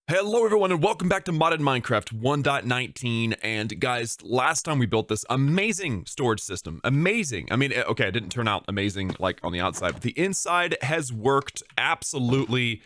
Hello everyone and welcome back to Modded Minecraft 1.19. And guys, last time we built this amazing storage system. Amazing. I mean, okay, it didn't turn out amazing like on the outside, but the inside has worked absolutely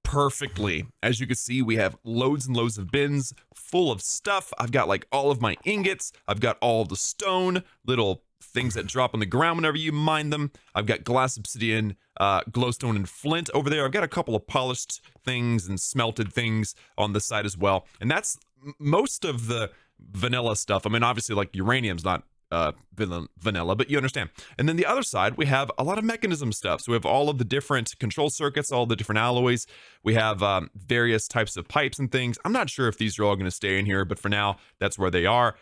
perfectly. As you can see, we have loads and loads of bins full of stuff. I've got like all of my ingots. I've got all the stone, little things that drop on the ground whenever you mine them. I've got glass, obsidian, glowstone, and flint over there. I've got a couple of polished things and smelted things on the side as well. And that's most of the vanilla stuff. I mean, obviously, like uranium's not vanilla, but you understand. And then the other side, we have a lot of mechanism stuff. So we have all of the different control circuits, all the different alloys. We have various types of pipes and things. I'm not sure if these are all going to stay in here, but for now, that's where they are.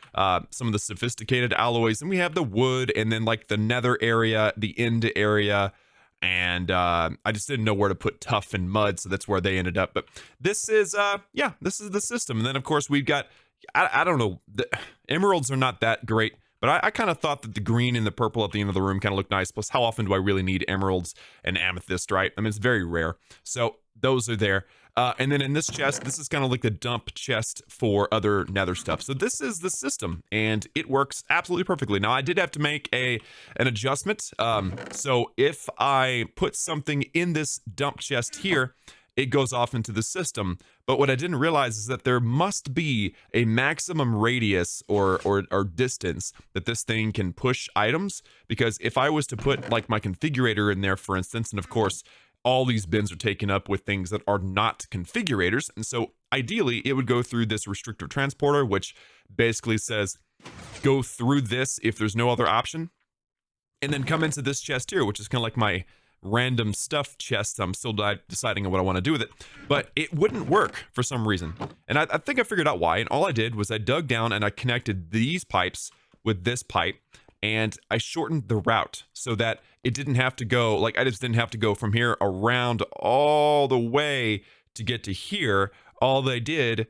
Some of the sophisticated alloys, and we have the wood, and then like the nether area, the end area. And I just didn't know where to put tough and mud, so that's where they ended up. But this is, yeah, this is the system. And then, of course, we've got, I don't know, the emeralds are not that great. But I kind of thought that the green and the purple at the end of the room kind of looked nice. Plus, how often do I really need emeralds and amethyst, right? I mean, it's very rare. So those are there. And then in this chest, this is kind of like the dump chest for other nether stuff. So this is the system, and it works absolutely perfectly. Now, I did have to make an adjustment. So if I put something in this dump chest here, it goes off into the system. But what I didn't realize is that there must be a maximum radius or distance that this thing can push items. Because if I was to put like my configurator in there, for instance, and of course, all these bins are taken up with things that are not configurators. And so ideally, it would go through this restrictor transporter, which basically says, go through this if there's no other option. And then come into this chest here, which is kind of like my random stuff chest. I'm still deciding on what I want to do with it, but it wouldn't work for some reason. And I think I figured out why. And all I did was I dug down and I connected these pipes with this pipe, and I shortened the route so that it didn't have to go, like I just didn't have to go from here around all the way to get to here. All I did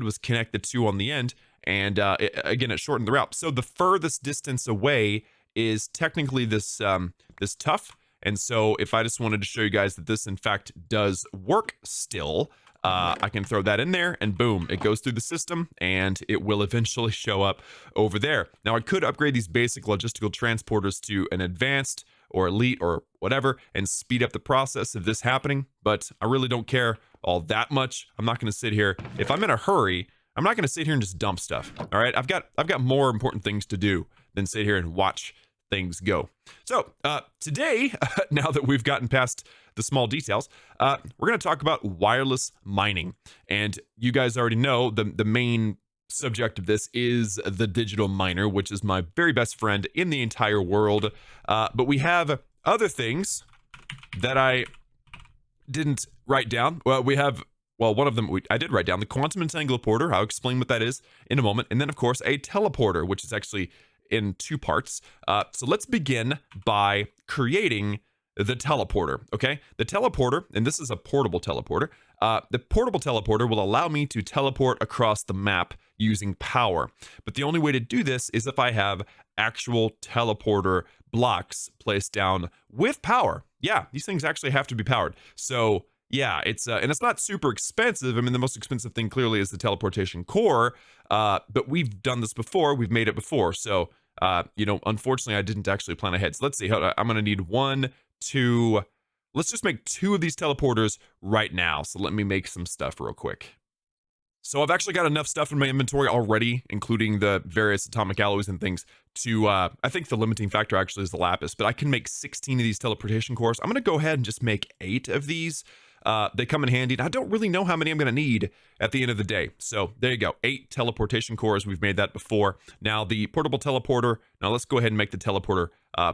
was connect the two on the end, and again, it shortened the route. So the furthest distance away is technically this this tough. And so if I just wanted to show you guys that this in fact does work still, I can throw that in there and boom, it goes through the system and it will eventually show up over there. Now I could upgrade these basic logistical transporters to an advanced or elite or whatever and speed up the process of this happening, but I really don't care all that much. I'm not going to sit here. If I'm in a hurry, I'm not going to sit here and just dump stuff. All right. I've got more important things to do than sit here and watch things go. So today, now that we've gotten past the small details, we're going to talk about wireless mining. And you guys already know the main subject of this is the digital miner, which is my very best friend in the entire world. But we have other things that I didn't write down. Well, one of them I did write down, the quantum entangler. I'll explain what that is in a moment. And then, of course, a teleporter, which is actually in two parts. So let's begin by creating the teleporter, okay? The teleporter, and this is a portable teleporter. The portable teleporter will allow me to teleport across the map using power. But the only way to do this is if I have actual teleporter blocks placed down with power. Yeah, these things actually have to be powered. So yeah, it's and it's not super expensive. I mean, the most expensive thing clearly is the teleportation core, but we've done this before. We've made it before. So, you know, unfortunately, I didn't actually plan ahead. So let's see. I'm going to need 1, 2. Let's just make 2 of these teleporters right now. So let me make some stuff real quick. So I've actually got enough stuff in my inventory already, including the various atomic alloys and things to, I think the limiting factor actually is the lapis, but I can make 16 of these teleportation cores. I'm going to go ahead and just make 8 of these. They come in handy. I don't really know how many I'm going to need at the end of the day. So there you go. 8 teleportation cores. We've made that before. Now the portable teleporter. Now let's go ahead and make the teleporter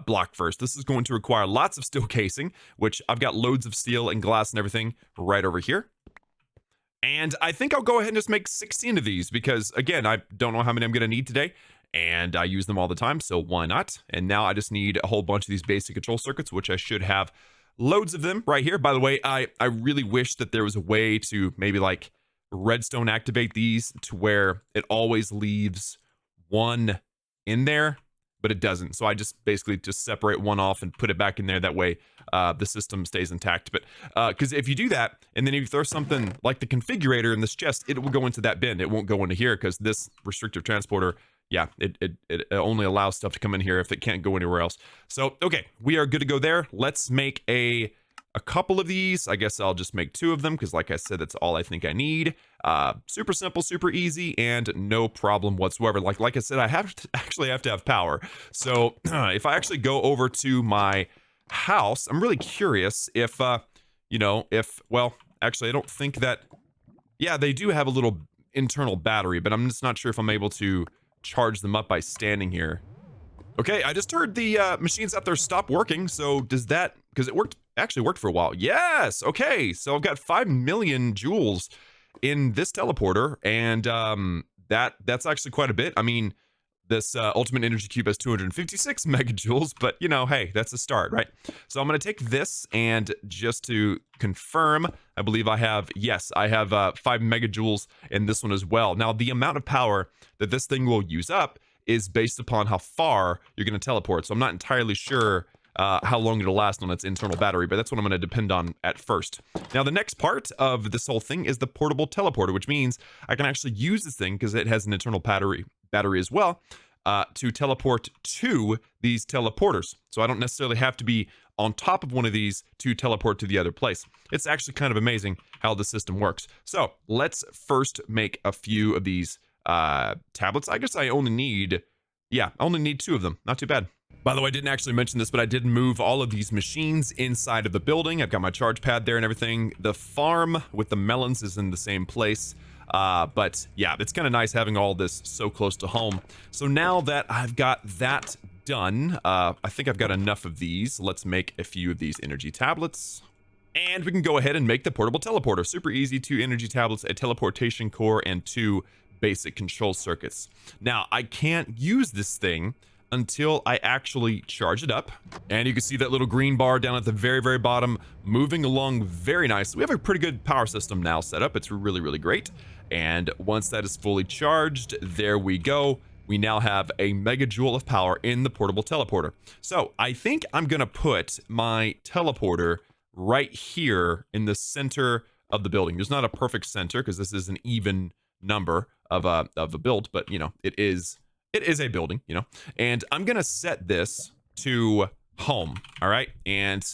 block first. This is going to require lots of steel casing, which I've got loads of steel and glass and everything right over here. And I think I'll go ahead and just make 16 of these because, again, I don't know how many I'm going to need today. And I use them all the time, so why not? And now I just need a whole bunch of these basic control circuits, which I should have loads of them right here. By the way, I really wish that there was a way to maybe like redstone activate these to where it always leaves one in there. but it doesn't. So I just basically just separate one off and put it back in there. That way the system stays intact. But because if you do that, and then you throw something like the configurator in this chest, it will go into that bin. It won't go into here because this restrictive transporter, yeah, it only allows stuff to come in here if it can't go anywhere else. So, okay, we are good to go there. Let's make a couple of these. I guess I'll just make 2 of them because, like I said, that's all I think I need. Super simple, super easy, and no problem whatsoever. Like I said, I actually have to have power. So if I actually go over to my house, I'm really curious if, well, actually, I don't think that, yeah, they do have a little internal battery, but I'm just not sure if I'm able to charge them up by standing here. Okay, I just heard the machines out there stop working. So does that, because it actually worked for a while. Yes, okay, so I've got 5 million joules in this teleporter, and that's actually quite a bit. I mean, this ultimate energy cube has 256 megajoules, but hey, that's a start, right? So I'm gonna take this, and just to confirm, I believe I have 5 megajoules in this one as well. Now, the amount of power that this thing will use up is based upon how far you're gonna teleport. So I'm not entirely sure how long it'll last on its internal battery, but that's what I'm going to depend on at first. Now, the next part of this whole thing is the portable teleporter, which means I can actually use this thing, because it has an internal battery as well, to teleport to these teleporters. So I don't necessarily have to be on top of one of these to teleport to the other place. It's actually kind of amazing how the system works. So let's first make a few of these tablets. I guess I only need 2 of them. Not too bad. By the way, I didn't actually mention this, but I did move all of these machines inside of the building. I've got my charge pad there and everything. The farm with the melons is in the same place. But yeah, it's kind of nice having all this so close to home. So now that I've got that done, I think I've got enough of these. Let's make a few of these energy tablets. And we can go ahead and make the portable teleporter. Super easy, 2 energy tablets, a teleportation core, and 2 basic control circuits. Now, I can't use this thing until I actually charge it up. And you can see that little green bar down at the very, very bottom, moving along very nicely. We have a pretty good power system now set up. It's really, really great. And once that is fully charged, there we go. We now have a megajoule of power in the portable teleporter. So I think I'm gonna put my teleporter right here in the center of the building. There's not a perfect center because this is an even number of a build, but it is a building, and I'm gonna set this to home. All right, and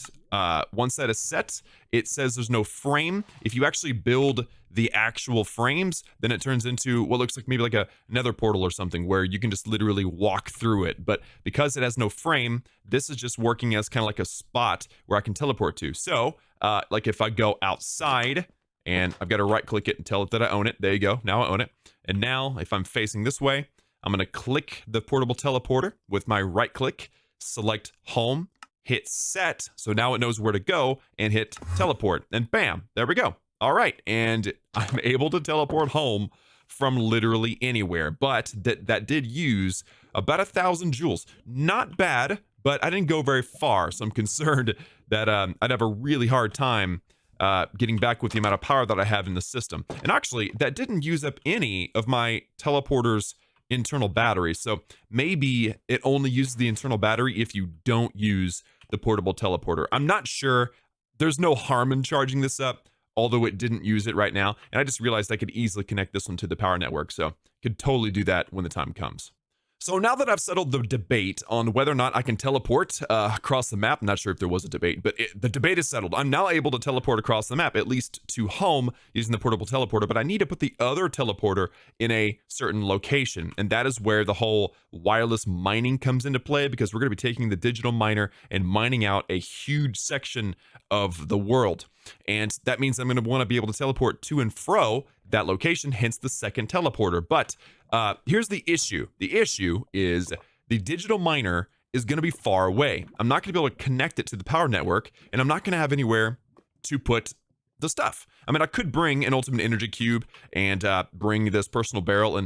once that is set, it says there's no frame. If you actually build the actual frames, then it turns into what looks like maybe like a nether portal or something, where you can just literally walk through it. But because it has no frame, this is just working as kind of like a spot where I can teleport to. So like if I go outside, and I've got to right click it and tell it that I own it. There you go, now I own it. And now if I'm facing this way, I'm going to click the portable teleporter with my right click, select home, hit set. So now it knows where to go, and hit teleport, and bam, there we go. All right. And I'm able to teleport home from literally anywhere, but that did use about 1,000 joules. Not bad, but I didn't go very far. So I'm concerned that I'd have a really hard time getting back with the amount of power that I have in the system. And actually, that didn't use up any of my teleporter's internal battery. So maybe it only uses the internal battery if you don't use the portable teleporter. I'm not sure. There's no harm in charging this up, although it didn't use it right now. And I just realized I could easily connect this one to the power network. So could totally do that when the time comes. So now that I've settled the debate on whether or not I can teleport across the map, I'm not sure if there was a debate, but the debate is settled. I'm now able to teleport across the map, at least to home, using the portable teleporter, but I need to put the other teleporter in a certain location, and that is where the whole wireless mining comes into play, because we're going to be taking the digital miner and mining out a huge section of the world. And that means I'm going to want to be able to teleport to and fro that location, hence the second teleporter. But here's the issue. The issue is the digital miner is going to be far away. I'm not going to be able to connect it to the power network, and I'm not going to have anywhere to put the stuff. I mean, I could bring an ultimate energy cube and bring this personal barrel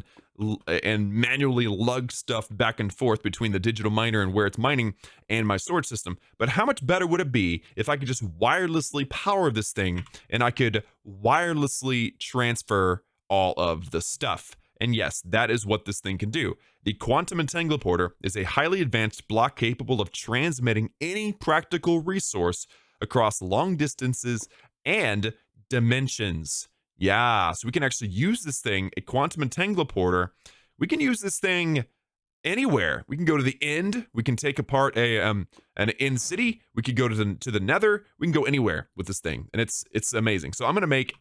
and manually lug stuff back and forth between the digital miner and where it's mining and my storage system. But how much better would it be if I could just wirelessly power this thing, and I could wirelessly transfer all of the stuff? And yes, that is what this thing can do. The quantum entangleporter is a highly advanced block capable of transmitting any practical resource across long distances and dimensions. Yeah, so we can actually use this thing, a quantum entangleporter. We can use this thing anywhere. We can go to the end. We can take apart an end city. We could go to the nether. We can go anywhere with this thing, and it's amazing. So I'm gonna make,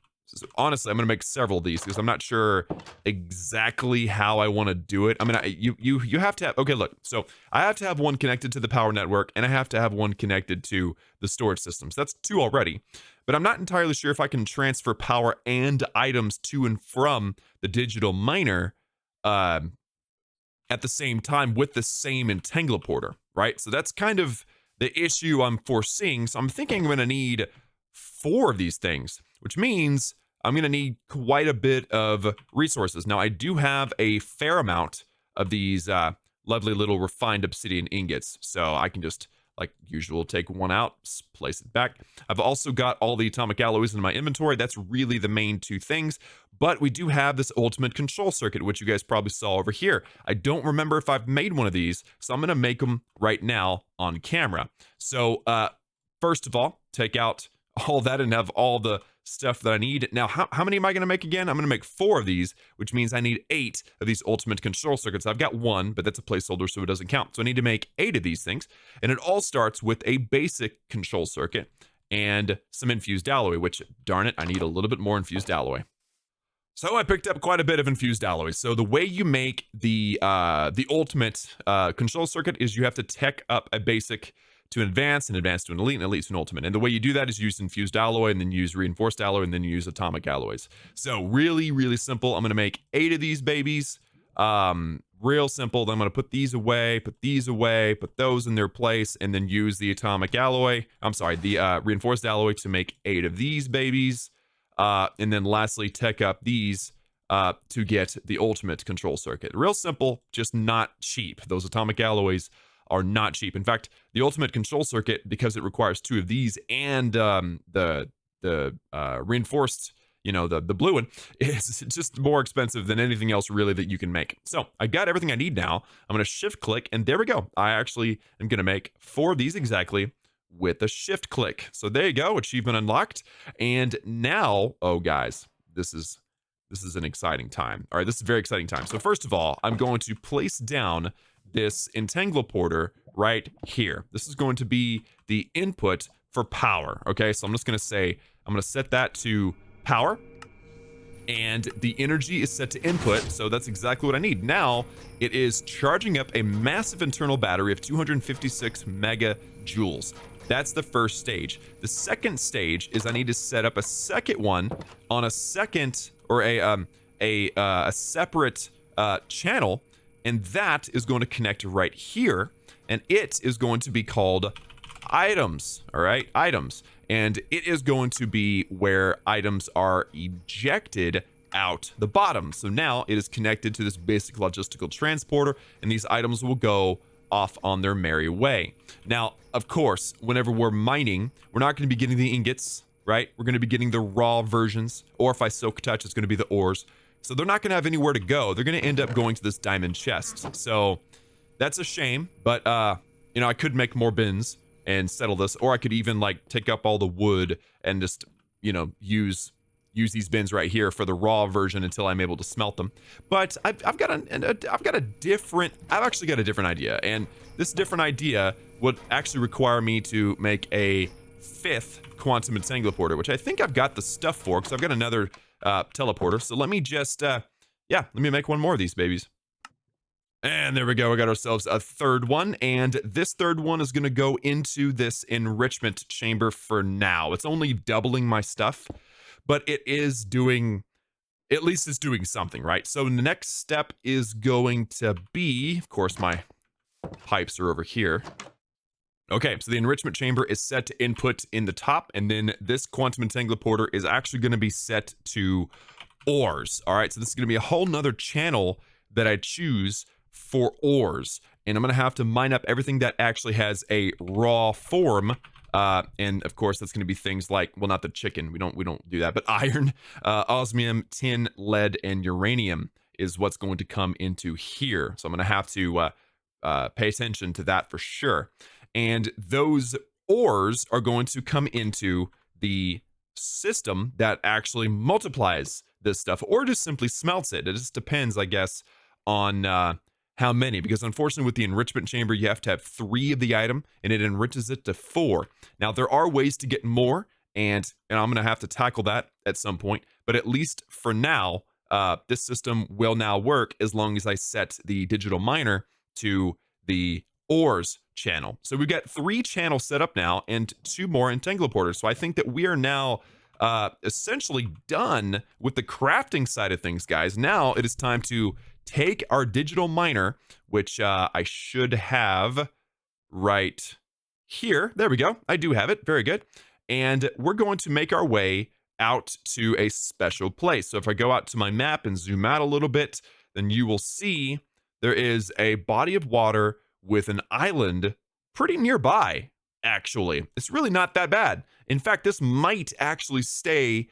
honestly, I'm gonna make several of these because I'm not sure exactly how I want to do it. I mean, you have to have, okay, look. So I have to have one connected to the power network, and I have to have one connected to the storage systems. That's two already. But I'm not entirely sure if I can transfer power and items to and from the digital miner at the same time with the same entangleporter, right? So that's kind of the issue I'm foreseeing. So I'm thinking I'm going to need 4 of these things, which means I'm going to need quite a bit of resources. Now, I do have a fair amount of these lovely little refined obsidian ingots, so I can just, like usual, take one out, place it back. I've also got all the atomic alloys in my inventory. That's really the main 2 things. But we do have this ultimate control circuit, which you guys probably saw over here. I don't remember if I've made one of these, so I'm going to make them right now on camera. So first of all, take out all that and have all the stuff that I need. Now, how many am I going to make again? I'm going to make 4 of these, which means I need 8 of these ultimate control circuits. I've got 1, but that's a placeholder, so it doesn't count. So I need to make 8 of these things. And it all starts with a basic control circuit and some infused alloy, which, darn it, I need a little bit more infused alloy. So I picked up quite a bit of infused alloys. So the way you make the ultimate control circuit is you have to tech up a basic to advance, and advance to an elite, and elite to an ultimate. And the way you do that is use infused alloy, and then use reinforced alloy, and then use atomic alloys. So really, really simple. I'm going to make 8 of these babies. Real simple. Then I'm going to put these away, put those in their place, and then use the atomic alloy. I'm sorry, the reinforced alloy to make 8 of these babies. And then lastly, tech up these to get the ultimate control circuit. Real simple, just not cheap. Those atomic alloys are not cheap. In fact, the ultimate control circuit, because it requires 2 of these and the reinforced, you know, the blue one, is just more expensive than anything else really that you can make. So I got everything I need now. I'm going to shift click, and there we go. I actually am going to make 4 of these exactly with a shift click. So there you go, achievement unlocked. And now, oh guys, this is an exciting time. All right, this is a very exciting time. So first of all, I'm going to place down this entangleporter right here. This is going to be the input for power. Okay, so I'm just going to say, I'm going to set that to power, and the energy is set to input. So that's exactly what I need. Now it is charging up a massive internal battery of 256 megajoules. That's the first stage. The second stage is I need to set up a second one on a second, or a separate channel, and that is going to connect right here, and it is going to be called items. All right, items. And it is going to be where items are ejected out the bottom. So now it is connected to this basic logistical transporter, and these items will go off on their merry way. Now, of course, whenever we're mining, we're not going to be getting the ingots, right? We're going to be getting the raw versions, or if I silk touch, it's going to be the ores. So they're not going to have anywhere to go. They're going to end up going to this diamond chest. So that's a shame, but you know, I could make more bins and settle this, or I could even like take up all the wood and just, you know, use these bins right here for the raw version until I'm able to smelt them. But I've actually got a different idea, and this different idea would actually require me to make a 5th quantum entangleporter, which I think I've got the stuff for, because I've got another teleporter. So let me just let me make one more of these babies. And there we go. We got ourselves a 3rd one, and this 3rd one is going to go into this enrichment chamber for now. It's only doubling my stuff, but it is doing, at least it's doing something, right? So the next step is going to be, of course, my pipes are over here. Okay, so the enrichment chamber is set to input in the top, and then this quantum entangleporter is actually going to be set to ores. All right, so this is going to be a whole nother channel that I choose for ores, and I'm going to have to mine up everything that actually has a raw form. And of course, that's going to be things like, well, not the chicken. We don't do that, but iron, osmium, tin, lead, and uranium is what's going to come into here. So I'm going to have to pay attention to that for sure. And those ores are going to come into the system that actually multiplies this stuff, or just simply smelts it. It just depends, I guess, on how many, because unfortunately with the enrichment chamber, you have to have 3 of the item, and it enriches it to 4. Now, there are ways to get more, and I'm going to have to tackle that at some point, but at least for now, this system will now work as long as I set the digital miner to the ores channel. So we've got 3 channels set up now and 2 more entangleporters. So I think that we are now essentially done with the crafting side of things, guys. Now it is time to take our digital miner, which I should have right here. There we go. I do have it. Very good. And we're going to make our way out to a special place. So if I go out to my map and zoom out a little bit, then you will see there is a body of water with an island pretty nearby, actually. It's really not that bad. In fact, this might actually stay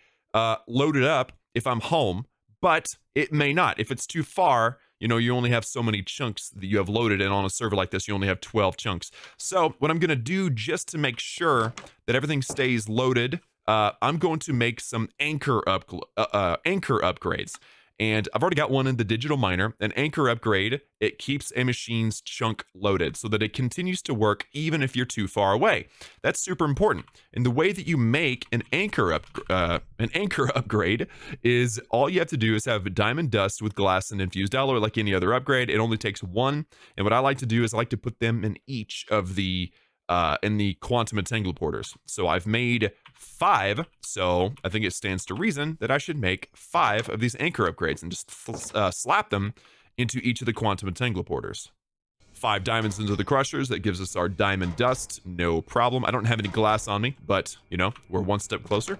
loaded up if I'm home, but it may not. If it's too far, you know, you only have so many chunks that you have loaded, and on a server like this, you only have 12 chunks. So what I'm going to do just to make sure that everything stays loaded, I'm going to make some anchor upgrades. And I've already got one in the digital miner. An anchor upgrade, it keeps a machine's chunk loaded so that it continues to work even if you're too far away. That's super important. And the way that you make an anchor upgrade is all you have to do is have diamond dust with glass and infused alloy like any other upgrade. It only takes 1. And what I like to do is I like to put them in each of the quantum entangleporters. So I've made 5, so I think it stands to reason that I should make 5 of these anchor upgrades and just slap them into each of the quantum entangleporters. 5 diamonds into the crushers, that gives us our diamond dust, no problem. I don't have any glass on me, but, you know, we're one step closer.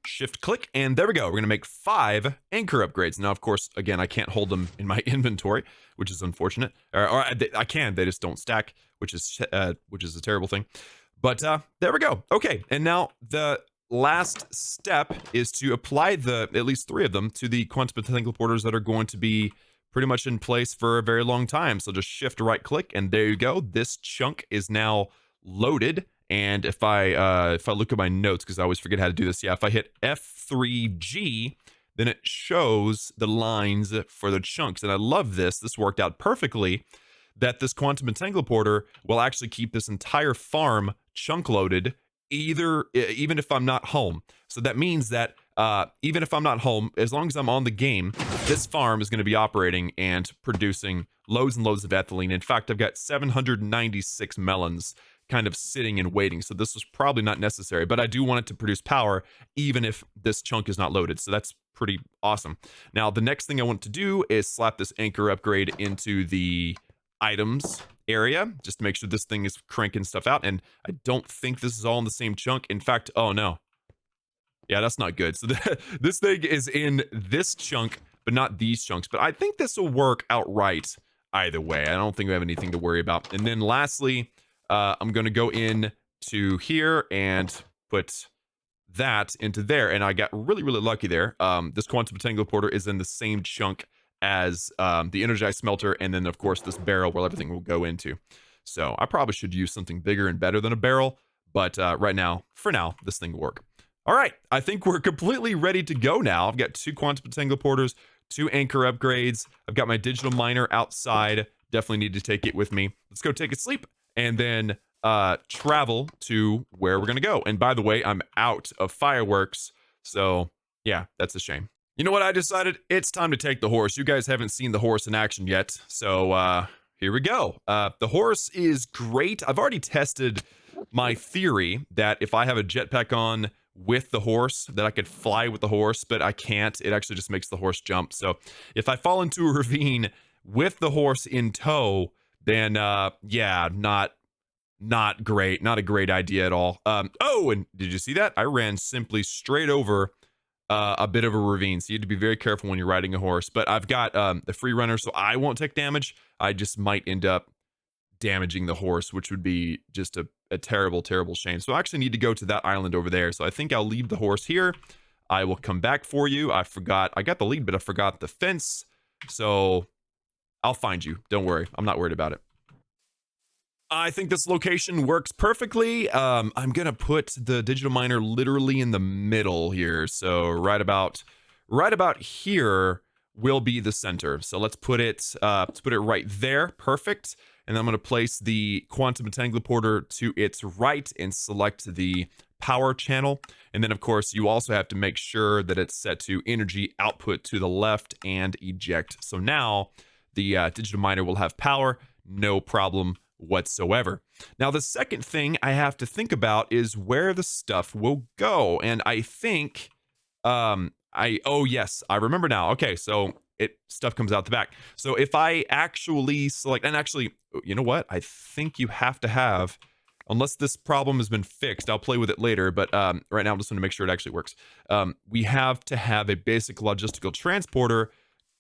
Shift click, and there we go. We're going to make 5 anchor upgrades. Now, of course, again, I can't hold them in my inventory, which is unfortunate. Or I can, they just don't stack, which is a terrible thing. But there we go. Okay, and now the last step is to apply at least 3 of them to the quantum entangleporters that are going to be pretty much in place for a very long time. So just shift right click, and there you go. This chunk is now loaded. And if I look at my notes, because I always forget how to do this, yeah, if I hit F3G, then it shows the lines for the chunks. And I love this. This worked out perfectly, that this quantum entangleporter will actually keep this entire farm chunk loaded, even if I'm not home. So that means that even if I'm not home, as long as I'm on the game, this farm is going to be operating and producing loads and loads of ethylene. In fact, I've got 796 melons kind of sitting and waiting. So this was probably not necessary, but I do want it to produce power even if this chunk is not loaded. So that's pretty awesome. Now, the next thing I want to do is slap this anchor upgrade into the items area just to make sure this thing is cranking stuff out. And I don't think this is all in the same chunk. In fact, oh no. Yeah, that's not good. So this thing is in this chunk, but not these chunks. But I think this will work outright either way. I don't think we have anything to worry about. And then lastly, I'm going to go in to here and put that into there. And I got really, really lucky there. This quantum entangleporter is in the same chunk as the energized smelter. And then, of course, this barrel where everything will go into. So I probably should use something bigger and better than a barrel. But right now, for now, this thing will work. All right. I think we're completely ready to go now. I've got 2 quantum entangleporters, 2 anchor upgrades. I've got my digital miner outside. Definitely need to take it with me. Let's go take a sleep. And then travel to where we're going to go. And by the way, I'm out of fireworks. So yeah, that's a shame. You know what I decided? It's time to take the horse. You guys haven't seen the horse in action yet. So here we go. The horse is great. I've already tested my theory that if I have a jetpack on with the horse, that I could fly with the horse, but I can't. It actually just makes the horse jump. So if I fall into a ravine with the horse in tow, then yeah, not great. Not a great idea at all. Oh, and did you see that? I ran simply straight over a bit of a ravine. So you have to be very careful when you're riding a horse. But I've got the free runner, so I won't take damage. I just might end up damaging the horse, which would be just a terrible, terrible shame. So I actually need to go to that island over there. So I think I'll leave the horse here. I will come back for you. I got the lead, but I forgot the fence. So I'll find you. Don't worry. I'm not worried about it. I think this location works perfectly. I'm gonna put the digital miner literally in the middle here. So right about here will be the center. So let's put it right there. Perfect. And then I'm gonna place the quantum entangler to its right and select the power channel. And then of course you also have to make sure that it's set to energy output to the left and eject. So now the digital miner will have power, no problem whatsoever. Now, the second thing I have to think about is where the stuff will go. And I think, oh yes, I remember now. Okay, so stuff comes out the back. So if I actually select, and actually, you know what? I think you have to have, unless this problem has been fixed, I'll play with it later. But right now, I'm just going to make sure it actually works. We have to have a basic logistical transporter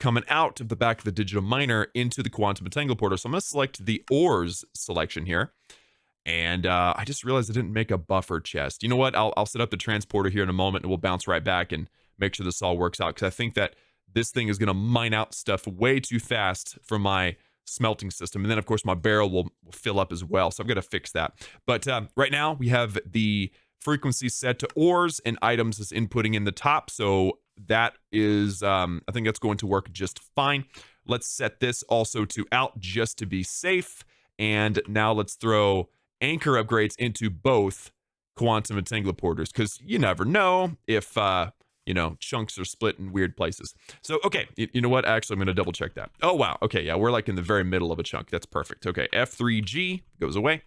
coming out of the back of the digital miner into the quantum entangler. So I'm going to select the ores selection here. And I just realized I didn't make a buffer chest. You know what? I'll set up the transporter here in a moment and we'll bounce right back and make sure this all works out. Because I think that this thing is going to mine out stuff way too fast for my smelting system. And then, of course, my barrel will fill up as well. So I've got to fix that. But right now, we have the frequency set to ores and items is inputting in the top. So that is, I think that's going to work just fine. Let's set this also to out just to be safe. And now let's throw anchor upgrades into both quantum entangler porters, because you never know if, you know, chunks are split in weird places. So, okay, you know what? Actually, I'm going to double check that. Oh, wow. Okay, yeah, we're like in the very middle of a chunk. That's perfect. Okay, F3G goes away.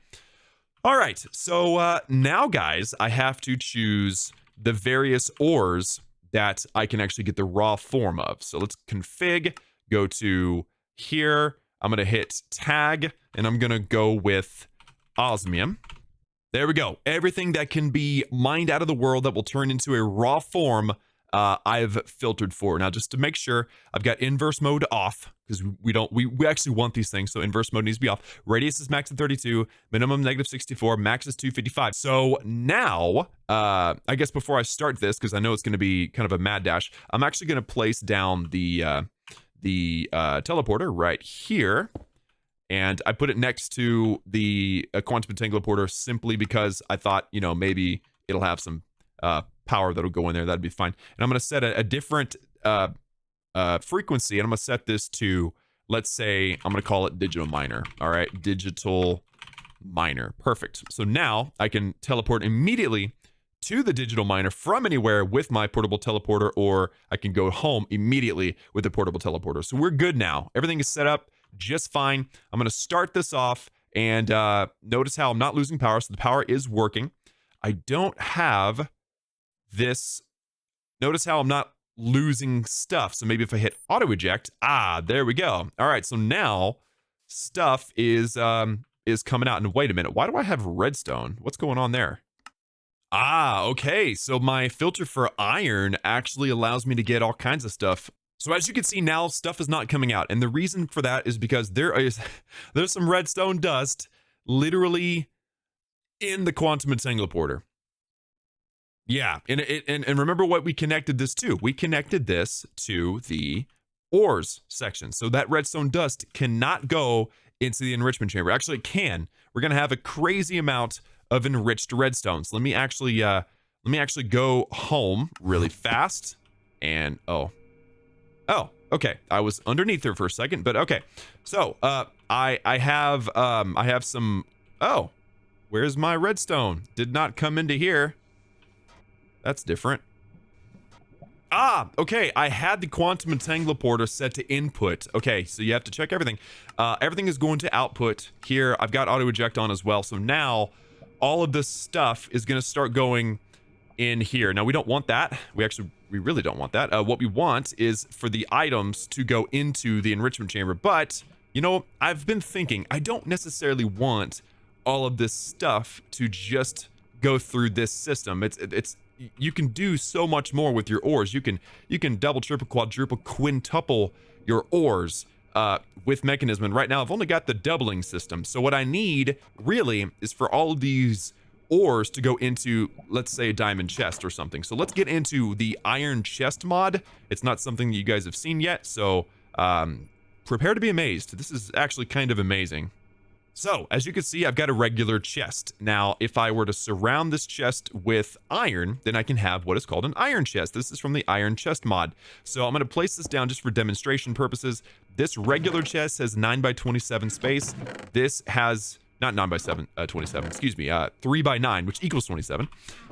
All right, so now, guys, I have to choose the various ores that I can actually get the raw form of. So let's config, go to here. I'm going to hit tag, and I'm going to go with osmium. There we go. Everything that can be mined out of the world that will turn into a raw form, I've filtered for. Now, just to make sure, I've got inverse mode off, because we actually want these things, so inverse mode needs to be off. Radius is max at 32, minimum -64, max is 255. So now, I guess before I start this, because I know it's going to be kind of a mad dash, I'm actually going to place down the teleporter right here. And I put it next to the quantum entangler simply because I thought, you know, maybe it'll have some power that'll go in there. That'd be fine. And I'm going to set a different frequency, and I'm going to set this to, let's say, I'm going to call it digital miner. All right, digital miner. Perfect. So now I can teleport immediately to the digital miner from anywhere with my portable teleporter, or I can go home immediately with the portable teleporter. So we're good now. Everything is set up just fine. I'm going to start this off, and notice how I'm not losing power. So the power is working. I don't have this. Notice how I'm not losing stuff. So maybe if I hit auto eject, there we go. All right. So now stuff is coming out. And wait a minute. Why do I have redstone? What's going on there? Okay. So my filter for iron actually allows me to get all kinds of stuff. So as you can see now, stuff is not coming out. And the reason for that is because there's some redstone dust literally in the quantum entangler. Yeah, and remember what we connected this to. We connected this to the ores section. So that redstone dust cannot go into the enrichment chamber. Actually, it can. We're going to have a crazy amount of enriched redstone. So let me actually go home really fast. And oh, okay. I was underneath there for a second, but okay. So, I have some, where's my redstone? Did not come into here. That's different. Okay. I had the quantum entangler set to input. Okay. So you have to check everything. Everything is going to output here. I've got auto eject on as well. So now all of this stuff is going to start going in here. Now we don't want that. We really don't want that. What we want is for the items to go into the enrichment chamber. But, you know, I've been thinking, I don't necessarily want all of this stuff to just go through this system. You can do so much more with your ores. You can double, triple, quadruple, quintuple your ores with mechanism. And right now I've only got the doubling system. So what I need really is for all of these ores to go into, let's say, a diamond chest or something. So let's get into the iron chest mod. It's not something that you guys have seen yet, so Prepare to be amazed. This is actually kind of amazing. So, as you can see, I've got a regular chest. Now, if I were to surround this chest with iron, then I can have what is called an iron chest. This is from the iron chest mod. So I'm going to place this down just for demonstration purposes. This regular chest has 9x27 space. This has, not 9x27, excuse me, 3x9, which equals 27.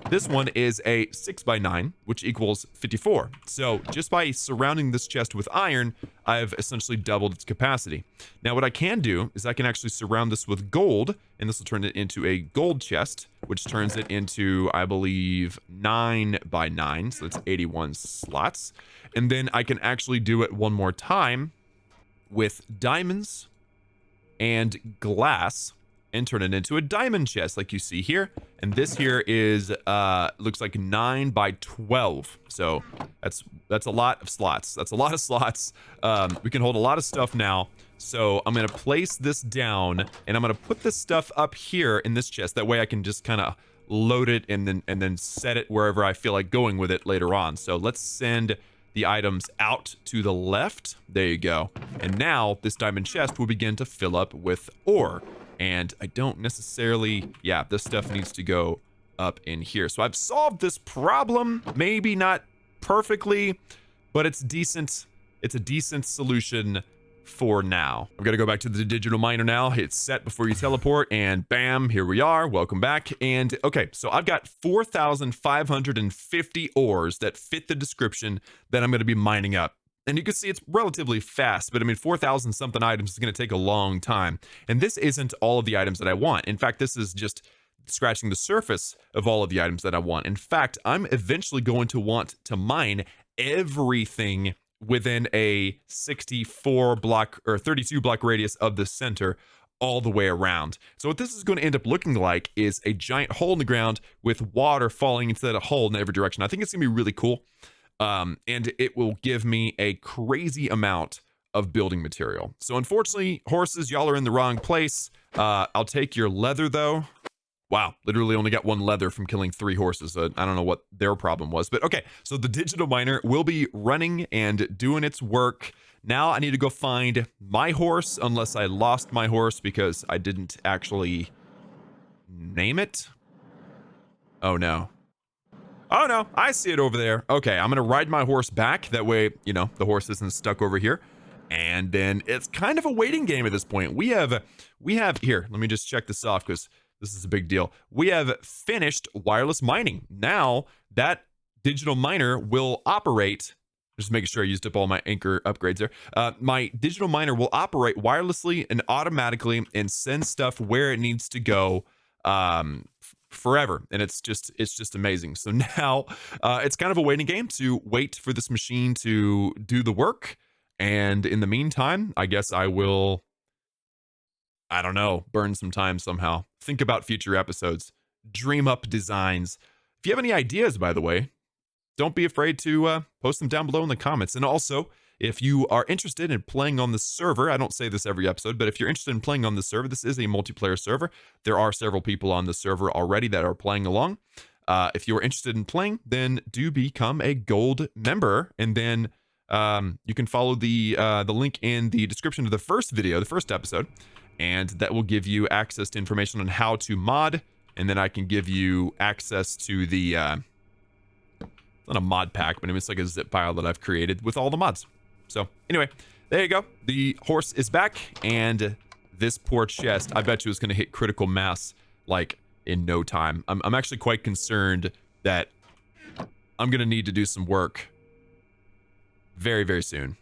This one is a 6x9, which equals 54. So just by surrounding this chest with iron, I've essentially doubled its capacity. Now what I can do is I can actually surround this with gold, and this will turn it into a gold chest, which turns it into, I believe, 9x9, so that's 81 slots. And then I can actually do it one more time with diamonds and glass, and turn it into a diamond chest like you see here. And this here is looks like 9x12. So that's a lot of slots. That's a lot of slots. We can hold a lot of stuff now. So I'm gonna place this down, and I'm gonna put this stuff up here in this chest. That way I can just kind of load it and then set it wherever I feel like going with it later on. So let's send the items out to the left. There you go. And now this diamond chest will begin to fill up with ore. And I don't necessarily, yeah, this stuff needs to go up in here. So I've solved this problem, maybe not perfectly, but it's decent. It's a decent solution for now. I'm gonna go back to the digital miner now, hit set before you teleport, and bam, here we are. Welcome back. And okay, so I've got 4,550 ores that fit the description that I'm gonna be mining up. And you can see it's relatively fast, but I mean, 4,000 something items is going to take a long time. And this isn't all of the items that I want. In fact, this is just scratching the surface of all of the items that I want. In fact, I'm eventually going to want to mine everything within a 64 block or 32 block radius of the center all the way around. So what this is going to end up looking like is a giant hole in the ground with water falling into that hole in every direction. I think it's going to be really cool. And it will give me a crazy amount of building material. So unfortunately, horses, y'all are in the wrong place. I'll take your leather though. Wow, literally only got one leather from killing 3 horses. I don't know what their problem was, but okay. So the digital miner will be running and doing its work. Now I need to go find my horse, unless I lost my horse because I didn't actually name it. Oh no. Oh no, I see it over there. Okay, I'm gonna ride my horse back. That way, you know, the horse isn't stuck over here. And then it's kind of a waiting game at this point. We have here, let me just check this off because this is a big deal. We have finished wireless mining. Now that digital miner will operate, just making sure I used up all my anchor upgrades there. My digital miner will operate wirelessly and automatically and send stuff where it needs to go forever. And it's just amazing. So now it's kind of a waiting game to wait for this machine to do the work. And in the meantime, I guess I will, I don't know, burn some time somehow. Think about future episodes. Dream up designs. If you have any ideas, by the way, don't be afraid to post them down below in the comments. And also, if you are interested in playing on the server, I don't say this every episode, but if you're interested in playing on the server, this is a multiplayer server. There are several people on the server already that are playing along. If you're interested in playing, then do become a gold member, and then you can follow the link in the description of the first video, the first episode, and that will give you access to information on how to mod, and then I can give you access to the, it's not a mod pack, but it's like a zip file that I've created with all the mods. So anyway, there you go. The horse is back, and this poor chest, I bet you is going to hit critical mass like in no time. I'm actually quite concerned that I'm going to need to do some work very, very soon.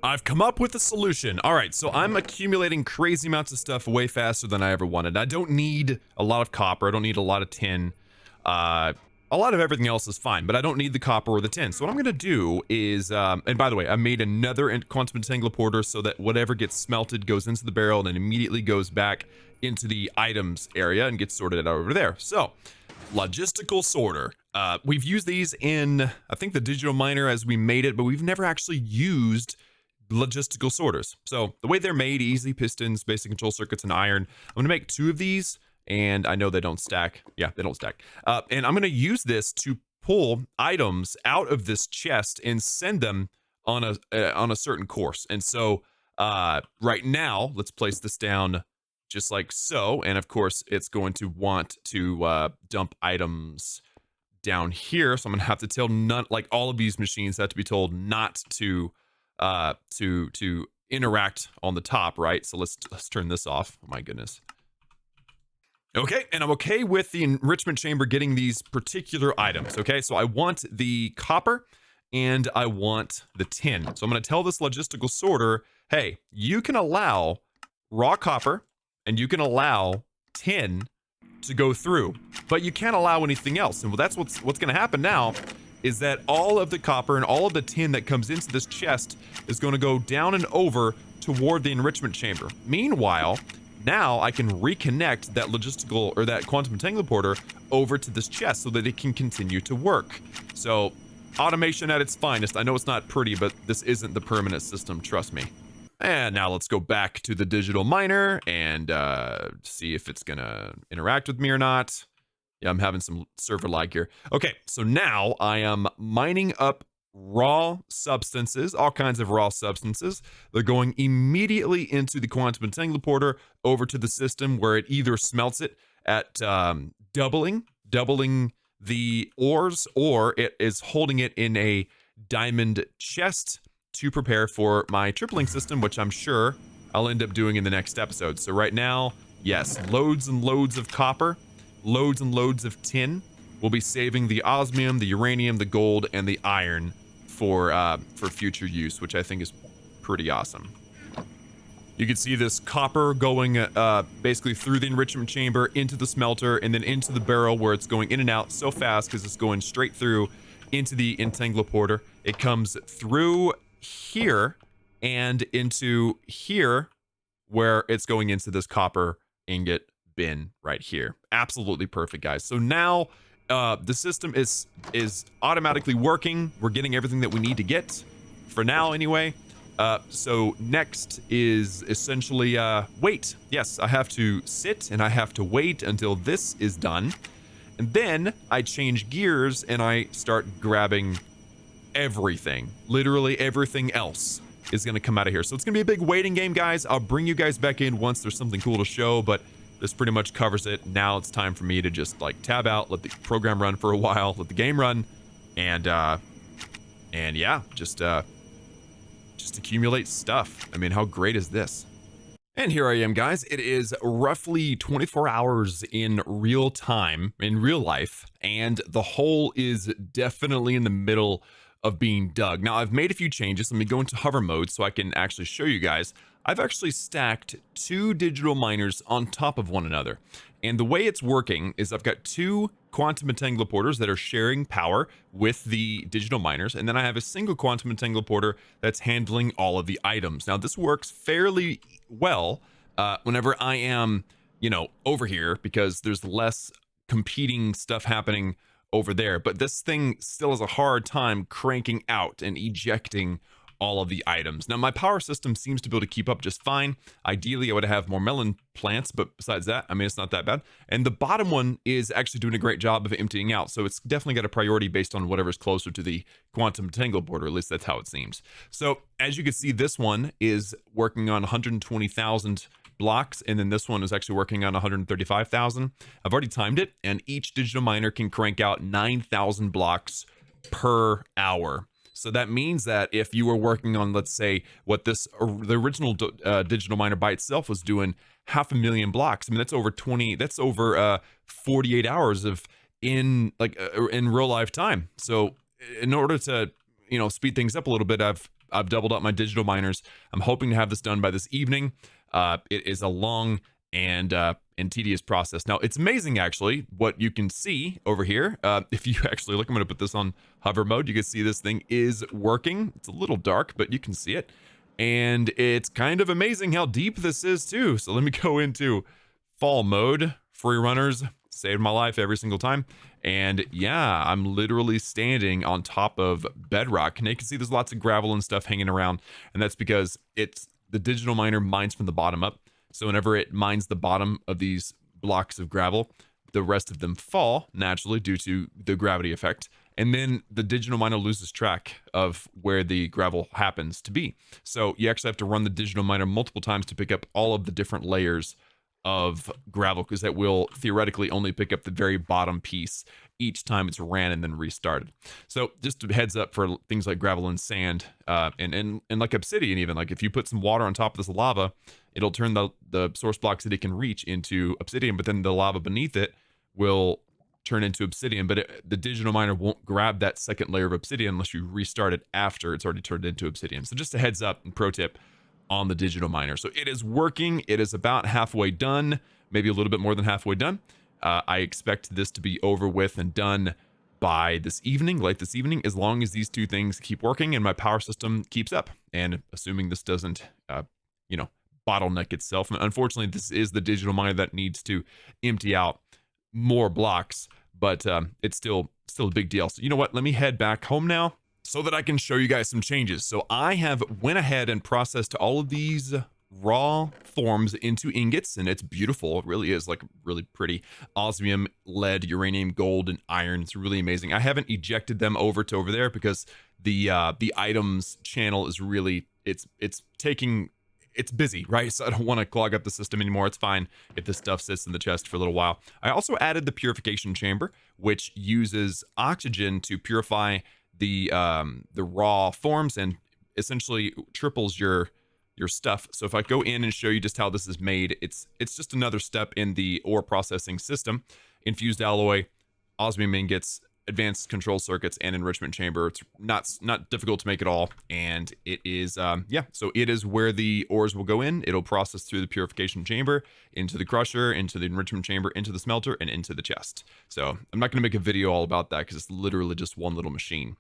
I've come up with a solution. All right, so I'm accumulating crazy amounts of stuff way faster than I ever wanted. I don't need a lot of copper. I don't need a lot of tin. A lot of everything else is fine, but I don't need the copper or the tin. So what I'm going to do is, and by the way, I made another quantum entangler so that whatever gets smelted goes into the barrel and then immediately goes back into the items area and gets sorted out over there. So, logistical sorter. We've used these in, I think, the digital miner as we made it, but we've never actually used logistical sorters. So the way they're made, easy pistons, basic control circuits, and iron. I'm going to make 2 of these. And I know they don't stack. Yeah, they don't stack. And I'm going to use this to pull items out of this chest and send them on a certain course. And so right now, let's place this down just like so. And of course, it's going to want to dump items down here. So I'm gonna have to tell none, like all of these machines have to be told not to interact on the top, right? So let's turn this off. Oh my goodness. Okay, and I'm okay with the enrichment chamber getting these particular items. Okay, so I want the copper and I want the tin. So I'm going to tell this logistical sorter, hey, you can allow raw copper and you can allow tin to go through, but you can't allow anything else. And well, that's what's going to happen now is that all of the copper and all of the tin that comes into this chest is going to go down and over toward the enrichment chamber. Meanwhile, now I can reconnect that logistical or that quantum entanglement porter over to this chest so that it can continue to work. So automation at its finest. I know it's not pretty, but this isn't the permanent system, trust me. And now let's go back to the digital miner and see if it's gonna interact with me or not. Yeah, I'm having some server lag here. Okay, so now I am mining up raw substances, all kinds of raw substances. They're going immediately into the quantum entanglement porter over to the system where it either smelts it at doubling the ores, or it is holding it in a diamond chest to prepare for my tripling system, which I'm sure I'll end up doing in the next episode. So right now, yes, loads and loads of copper, loads and loads of tin. We'll be saving the osmium, the uranium, the gold, and the iron for future use, which I think is pretty awesome. You can see this copper going basically through the enrichment chamber into the smelter and then into the barrel where it's going in and out so fast because it's going straight through into the entanglement porter. It comes through here and into here where it's going into this copper ingot bin right here. Absolutely perfect, guys. So now the system is automatically working. We're getting everything that we need to get for now anyway. So next is essentially wait. Yes, I have to sit and I have to wait until this is done. And then I change gears and I start grabbing everything. Literally everything else is going to come out of here. So it's going to be a big waiting game, guys. I'll bring you guys back in once there's something cool to show, but this pretty much covers it. Now it's time for me to just like tab out, let the program run for a while, let the game run, and yeah, just accumulate stuff. I mean, how great is this? And here I am, guys. It is roughly 24 hours in real time, in real life, and the hole is definitely in the middle of being dug. Now, I've made a few changes. Let me go into hover mode so I can actually show you guys. I've actually stacked 2 digital miners on top of one another. And the way it's working is I've got 2 quantum entanglement porters that are sharing power with the digital miners. And then I have a single quantum entanglement porter that's handling all of the items. Now, this works fairly well whenever I am, you know, over here because there's less competing stuff happening over there. But this thing still has a hard time cranking out and ejecting all of the items. Now, my power system seems to be able to keep up just fine. Ideally, I would have more melon plants, but besides that, I mean, it's not that bad. And the bottom one is actually doing a great job of emptying out. So it's definitely got a priority based on whatever's closer to the quantum entanglement porter. At least that's how it seems. So as you can see, this one is working on 120,000 blocks, and then this one is actually working on 135,000. I've already timed it, and each digital miner can crank out 9,000 blocks per hour. So that means that if you were working on, let's say, what the original digital miner by itself was doing, 500,000 blocks. I mean, that's over 48 hours of in real life time. So in order to, you know, speed things up a little bit, I've doubled up my digital miners. I'm hoping to have this done by this evening. It is a long and tedious process. Now, it's amazing, actually, what you can see over here. If you actually look, I'm going to put this on hover mode. You can see this thing is working. It's a little dark, but you can see it. And it's kind of amazing how deep this is, too. So let me go into fall mode. Free runners saved my life every single time. And yeah, I'm literally standing on top of bedrock. And you can see there's lots of gravel and stuff hanging around. And that's because it's the digital miner mines from the bottom up. So whenever it mines the bottom of these blocks of gravel, the rest of them fall naturally due to the gravity effect. and then the digital miner loses track of where the gravel happens to be. So you actually have to run the digital miner multiple times to pick up all of the different layers of gravel, because that will theoretically only pick up the very bottom piece each time it's ran and then restarted. So just a heads up for things like gravel and sand, and like obsidian. Even like if you put some water on top of this lava, it'll turn the source blocks that it can reach into obsidian, but then the lava beneath it will turn into obsidian. But the digital miner won't grab that second layer of obsidian unless you restart it after it's already turned into obsidian. So just a heads up and pro tip on the digital miner. So it is working. It is about halfway done, maybe a little bit more than halfway done. I expect this to be over with and done by this evening, late this evening, as long as these two things keep working and my power system keeps up. And assuming this doesn't, bottleneck itself. And unfortunately, this is the digital miner that needs to empty out more blocks, but it's still a big deal. So you know what? Let me head back home now so that I can show you guys some changes. So I have went ahead and processed all of these raw forms into ingots, and it's beautiful. It really is, like, really pretty. Osmium, lead, uranium, gold, and iron. It's really amazing. I haven't ejected them over to over there because the items channel is really, it's busy, right? So I don't want to clog up the system anymore. It's fine if this stuff sits in the chest for a little while. I also added the purification chamber, which uses oxygen to purify the raw forms and essentially triples your stuff. So if I go in and show you just how this is made, it's just another step in the ore processing system. Infused alloy, osmium ingots, advanced control circuits, and enrichment chamber. It's not difficult to make at all, and it is so it is where the ores will go in. It'll process through the purification chamber into the crusher, into the enrichment chamber, into the smelter, and into the chest. So I'm not going to make a video all about that because it's literally just one little machine.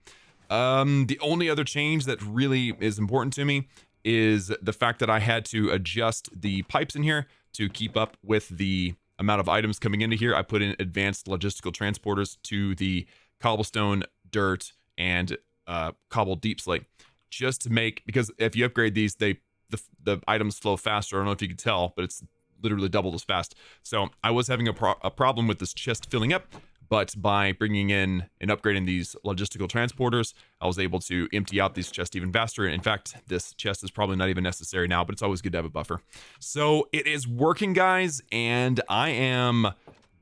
The only other change that really is important to me is the fact that I had to adjust the pipes in here to keep up with the amount of items coming into here. I put in advanced logistical transporters to the cobblestone, dirt, and cobble deep slate, just to make, because if you upgrade these, the items flow faster. I don't know if you could tell, but it's literally doubled as fast. So I was having a problem with this chest filling up, but by bringing in and upgrading these logistical transporters, I was able to empty out these chests even faster. In fact, this chest is probably not even necessary now, but it's always good to have a buffer. So it is working, guys, and I am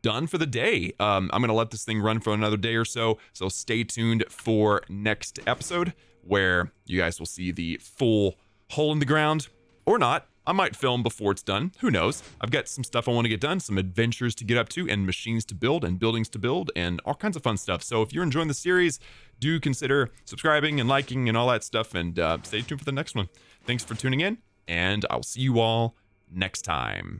done for the day. I'm going to let this thing run for another day or so. So stay tuned for next episode where you guys will see the full hole in the ground, or not. I might film before it's done. Who knows? I've got some stuff I want to get done, some adventures to get up to, and machines to build, and buildings to build, and all kinds of fun stuff. So if you're enjoying the series, do consider subscribing and liking and all that stuff, and stay tuned for the next one. Thanks for tuning in, and I'll see you all next time.